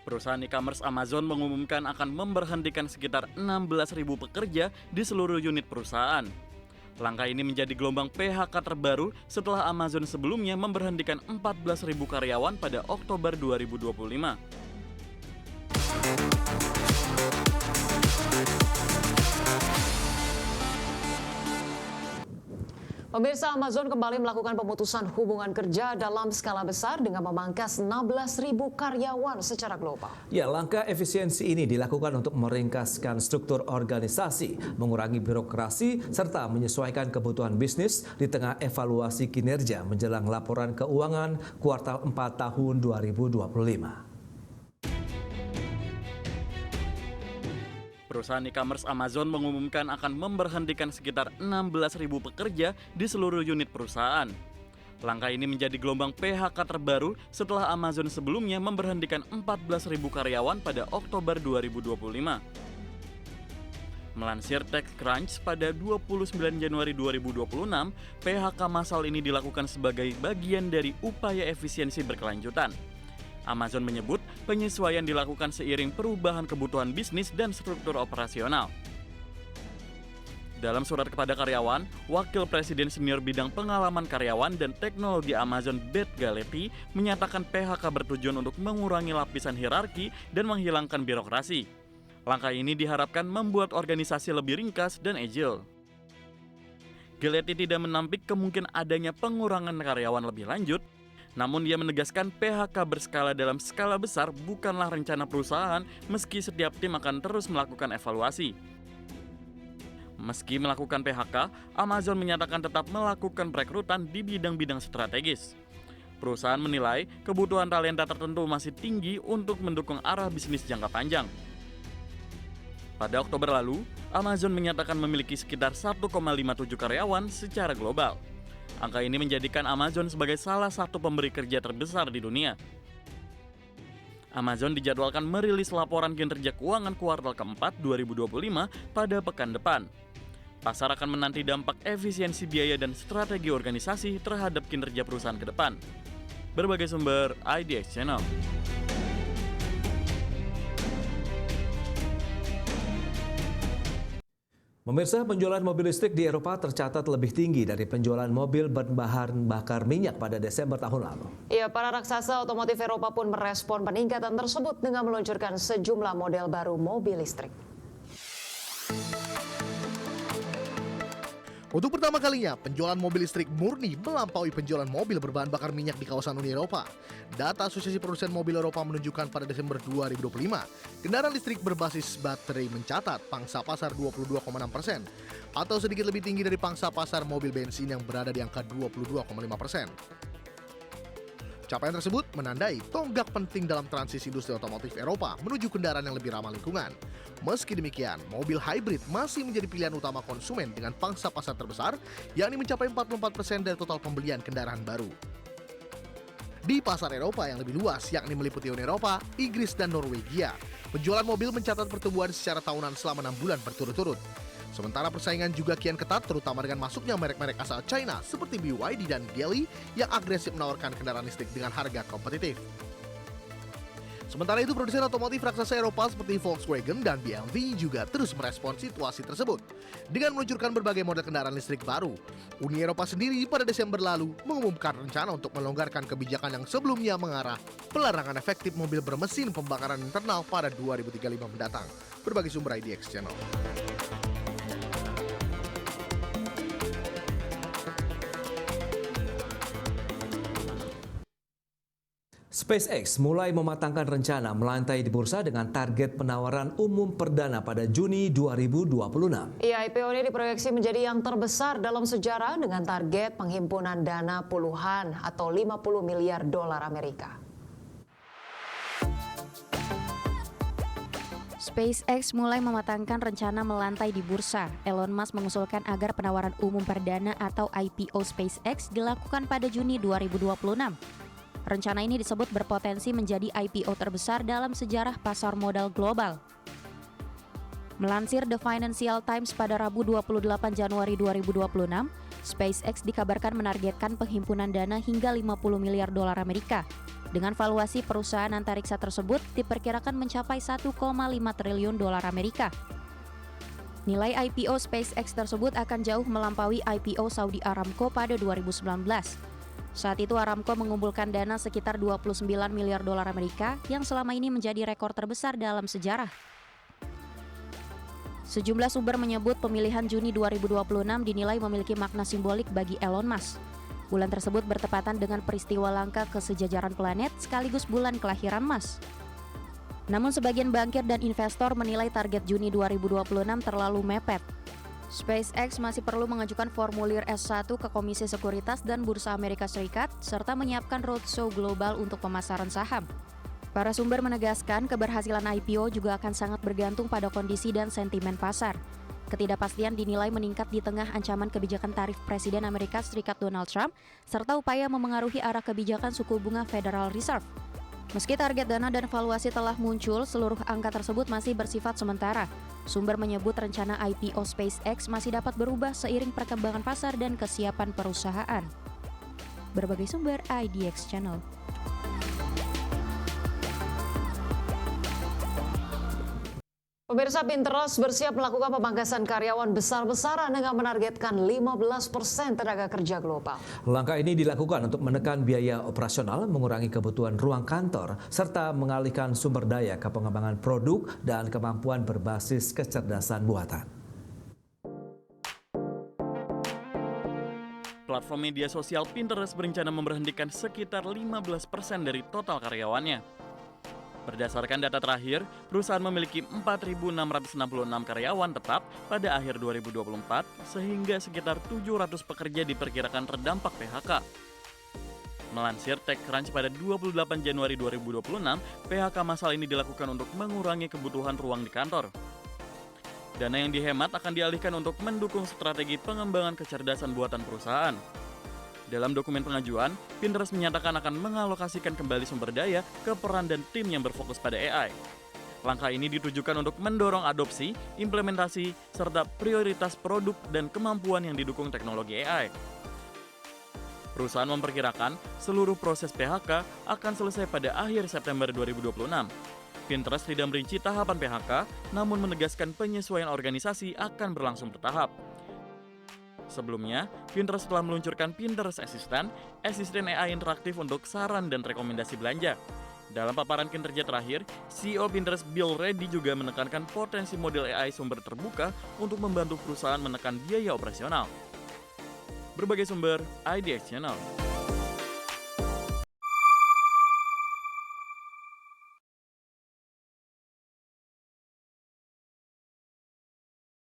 Perusahaan e-commerce Amazon mengumumkan akan memberhentikan sekitar 16.000 pekerja di seluruh unit perusahaan. Langkah ini menjadi gelombang PHK terbaru setelah Amazon sebelumnya memberhentikan 14.000 karyawan pada Oktober 2025. Pemirsa, Amazon kembali melakukan pemutusan hubungan kerja dalam skala besar dengan memangkas 16.000 karyawan secara global. Ya, langkah efisiensi ini dilakukan untuk meringkaskan struktur organisasi, mengurangi birokrasi, serta menyesuaikan kebutuhan bisnis di tengah evaluasi kinerja menjelang laporan keuangan kuartal 4 tahun 2025. Perusahaan e-commerce Amazon mengumumkan akan memberhentikan sekitar 16.000 pekerja di seluruh unit perusahaan. Langkah ini menjadi gelombang PHK terbaru setelah Amazon sebelumnya memberhentikan 14.000 karyawan pada Oktober 2025. Melansir TechCrunch pada 29 Januari 2026, PHK massal ini dilakukan sebagai bagian dari upaya efisiensi berkelanjutan. Amazon menyebut penyesuaian dilakukan seiring perubahan kebutuhan bisnis dan struktur operasional. Dalam surat kepada karyawan, Wakil Presiden Senior Bidang Pengalaman Karyawan dan Teknologi Amazon Beth Galetti menyatakan PHK bertujuan untuk mengurangi lapisan hierarki dan menghilangkan birokrasi. Langkah ini diharapkan membuat organisasi lebih ringkas dan agile. Galetti tidak menampik kemungkinan adanya pengurangan karyawan lebih lanjut, namun dia menegaskan PHK berskala dalam skala besar bukanlah rencana perusahaan meski setiap tim akan terus melakukan evaluasi. Meski melakukan PHK, Amazon menyatakan tetap melakukan perekrutan di bidang-bidang strategis. Perusahaan menilai kebutuhan talenta tertentu masih tinggi untuk mendukung arah bisnis jangka panjang. Pada Oktober lalu, Amazon menyatakan memiliki sekitar 1,57 karyawan secara global. Angka ini menjadikan Amazon sebagai salah satu pemberi kerja terbesar di dunia. Amazon dijadwalkan merilis laporan kinerja keuangan kuartal keempat 2025 pada pekan depan. Pasar akan menanti dampak efisiensi biaya dan strategi organisasi terhadap kinerja perusahaan ke depan. Berbagai sumber, IDX Channel. Pemirsa, penjualan mobil listrik di Eropa tercatat lebih tinggi dari penjualan mobil berbahan bakar minyak pada Desember tahun lalu. Ya, para raksasa otomotif Eropa pun merespon peningkatan tersebut dengan meluncurkan sejumlah model baru mobil listrik. Untuk pertama kalinya, penjualan mobil listrik murni melampaui penjualan mobil berbahan bakar minyak di kawasan Uni Eropa. Data Asosiasi Produsen Mobil Eropa menunjukkan pada Desember 2025, kendaraan listrik berbasis baterai mencatat pangsa pasar 22,6%, atau sedikit lebih tinggi dari pangsa pasar mobil bensin yang berada di angka 22,5%. Capaian tersebut menandai tonggak penting dalam transisi industri otomotif Eropa menuju kendaraan yang lebih ramah lingkungan. Meski demikian, mobil hybrid masih menjadi pilihan utama konsumen dengan pangsa pasar terbesar, yakni mencapai 44% dari total pembelian kendaraan baru. Di pasar Eropa yang lebih luas, yakni meliputi Uni Eropa, Inggris, dan Norwegia, penjualan mobil mencatat pertumbuhan secara tahunan selama 6 bulan berturut-turut. Sementara persaingan juga kian ketat, terutama dengan masuknya merek-merek asal China seperti BYD dan Geely yang agresif menawarkan kendaraan listrik dengan harga kompetitif. Sementara itu, produsen otomotif raksasa Eropa seperti Volkswagen dan BMW juga terus merespon situasi tersebut dengan meluncurkan berbagai model kendaraan listrik baru. Uni Eropa sendiri pada Desember lalu mengumumkan rencana untuk melonggarkan kebijakan yang sebelumnya mengarah pelarangan efektif mobil bermesin pembakaran internal pada 2035 mendatang. Berbagai sumber IDX Channel. SpaceX mulai mematangkan rencana melantai di bursa dengan target penawaran umum perdana pada Juni 2026. Ya, IPO ini diproyeksi menjadi yang terbesar dalam sejarah dengan target penghimpunan dana puluhan atau 50 miliar dolar Amerika. SpaceX mulai mematangkan rencana melantai di bursa. Elon Musk mengusulkan agar penawaran umum perdana atau IPO SpaceX dilakukan pada Juni 2026. Rencana ini disebut berpotensi menjadi IPO terbesar dalam sejarah pasar modal global. Melansir The Financial Times pada Rabu 28 Januari 2026, SpaceX dikabarkan menargetkan penghimpunan dana hingga 50 miliar dolar Amerika. Dengan valuasi perusahaan antariksa tersebut diperkirakan mencapai 1,5 triliun dolar Amerika. Nilai IPO SpaceX tersebut akan jauh melampaui IPO Saudi Aramco pada 2019. Saat itu Aramco mengumpulkan dana sekitar 29 miliar dolar Amerika yang selama ini menjadi rekor terbesar dalam sejarah. Sejumlah sumber menyebut pemilihan Juni 2026 dinilai memiliki makna simbolik bagi Elon Musk. Bulan tersebut bertepatan dengan peristiwa langka kesejajaran planet sekaligus bulan kelahiran Musk. Namun sebagian bankir dan investor menilai target Juni 2026 terlalu mepet. SpaceX masih perlu mengajukan formulir S1 ke Komisi Sekuritas dan Bursa Amerika Serikat serta menyiapkan roadshow global untuk pemasaran saham. Para sumber menegaskan keberhasilan IPO juga akan sangat bergantung pada kondisi dan sentimen pasar. Ketidakpastian dinilai meningkat di tengah ancaman kebijakan tarif Presiden Amerika Serikat Donald Trump serta upaya memengaruhi arah kebijakan suku bunga Federal Reserve. Meski target dana dan valuasi telah muncul, seluruh angka tersebut masih bersifat sementara. Sumber menyebut rencana IPO SpaceX masih dapat berubah seiring perkembangan pasar dan kesiapan perusahaan. Berbagai sumber IDX Channel. Pemirsa, Pinterest bersiap melakukan pemangkasan karyawan besar-besaran dengan menargetkan 15% tenaga kerja global. Langkah ini dilakukan untuk menekan biaya operasional, mengurangi kebutuhan ruang kantor, serta mengalihkan sumber daya ke pengembangan produk dan kemampuan berbasis kecerdasan buatan. Platform media sosial Pinterest berencana memberhentikan sekitar 15% dari total karyawannya. Berdasarkan data terakhir, perusahaan memiliki 4.666 karyawan tetap pada akhir 2024, sehingga sekitar 700 pekerja diperkirakan terdampak PHK. Melansir TechCrunch pada 28 Januari 2026, PHK massal ini dilakukan untuk mengurangi kebutuhan ruang di kantor. Dana yang dihemat akan dialihkan untuk mendukung strategi pengembangan kecerdasan buatan perusahaan. Dalam dokumen pengajuan, Pinterest menyatakan akan mengalokasikan kembali sumber daya ke peran dan tim yang berfokus pada AI. Langkah ini ditujukan untuk mendorong adopsi, implementasi, serta prioritas produk dan kemampuan yang didukung teknologi AI. Perusahaan memperkirakan seluruh proses PHK akan selesai pada akhir September 2026. Pinterest tidak merinci tahapan PHK, namun menegaskan penyesuaian organisasi akan berlangsung bertahap. Sebelumnya, Pinterest telah meluncurkan Pinterest Assistant, asisten AI interaktif untuk saran dan rekomendasi belanja. Dalam paparan kinerja terakhir, CEO Pinterest Bill Ready juga menekankan potensi model AI sumber terbuka untuk membantu perusahaan menekan biaya operasional. Berbagai sumber, IDX Channel.